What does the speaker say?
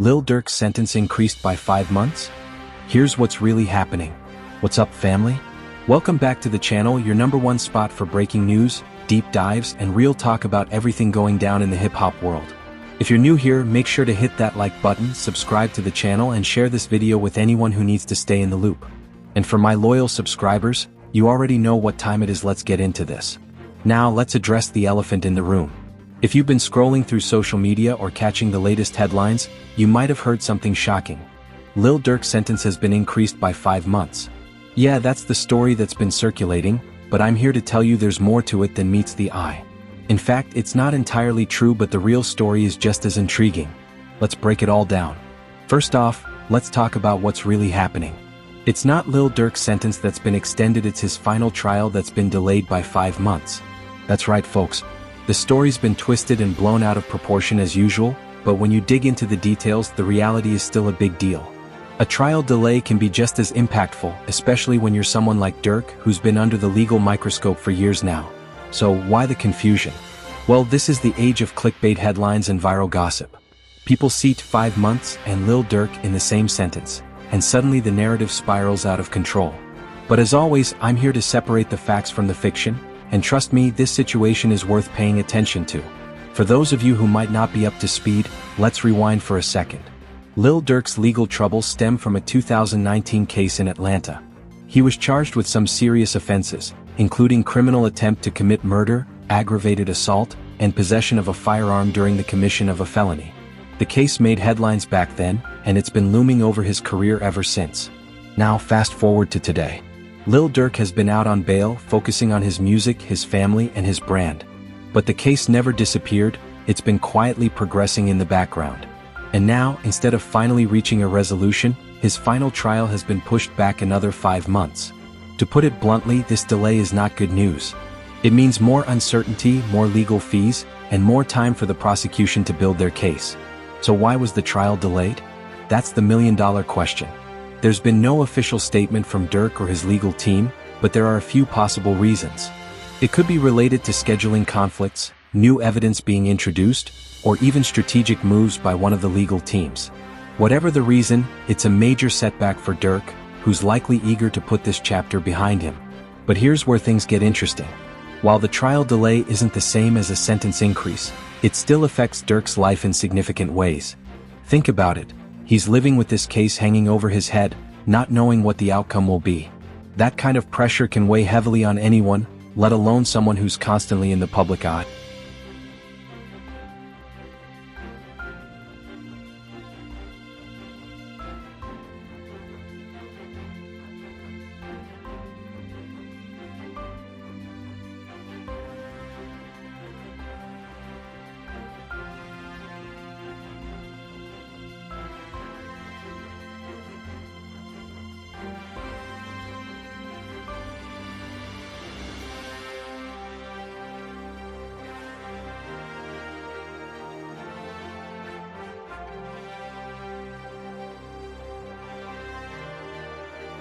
Lil Durk's sentence increased by 5 months? Here's what's really happening. What's up, family? Welcome back to the channel, your #1 spot for breaking news, deep dives, and real talk about everything going down in the hip-hop world. If you're new here, make sure to hit that like button, subscribe to the channel, and share this video with anyone who needs to stay in the loop. And for my loyal subscribers, you already know what time it is. Let's get into this. Now let's address the elephant in the room. If you've been scrolling through social media or catching the latest headlines, you might have heard something shocking. Lil Durk's sentence has been increased by 5 months. Yeah, that's the story that's been circulating, but I'm here to tell you there's more to it than meets the eye. In fact, it's not entirely true, but the real story is just as intriguing. Let's break it all down. First off, let's talk about what's really happening. It's not Lil Durk's sentence that's been extended, it's his final trial that's been delayed by 5 months. That's right, folks. The story's been twisted and blown out of proportion as usual, but when you dig into the details, the reality is still a big deal. A trial delay can be just as impactful, especially when you're someone like Durk, who's been under the legal microscope for years now. So why the confusion? Well, this is the age of clickbait headlines and viral gossip. People see 5 months and Lil Durk in the same sentence, and suddenly the narrative spirals out of control. But as always, I'm here to separate the facts from the fiction, and trust me, this situation is worth paying attention to. For those of you who might not be up to speed, let's rewind for a second. Lil Durk's legal troubles stem from a 2019 case in Atlanta. He was charged with some serious offenses, including criminal attempt to commit murder, aggravated assault, and possession of a firearm during the commission of a felony. The case made headlines back then, and it's been looming over his career ever since. Now fast forward to today. Lil Durk has been out on bail, focusing on his music, his family, and his brand. But the case never disappeared, it's been quietly progressing in the background. And now, instead of finally reaching a resolution, his final trial has been pushed back another 5 months. To put it bluntly, this delay is not good news. It means more uncertainty, more legal fees, and more time for the prosecution to build their case. So why was the trial delayed? That's the million-dollar question. There's been no official statement from Durk or his legal team, but there are a few possible reasons. It could be related to scheduling conflicts, new evidence being introduced, or even strategic moves by one of the legal teams. Whatever the reason, it's a major setback for Durk, who's likely eager to put this chapter behind him. But here's where things get interesting. While the trial delay isn't the same as a sentence increase, it still affects Durk's life in significant ways. Think about it. He's living with this case hanging over his head, not knowing what the outcome will be. That kind of pressure can weigh heavily on anyone, let alone someone who's constantly in the public eye.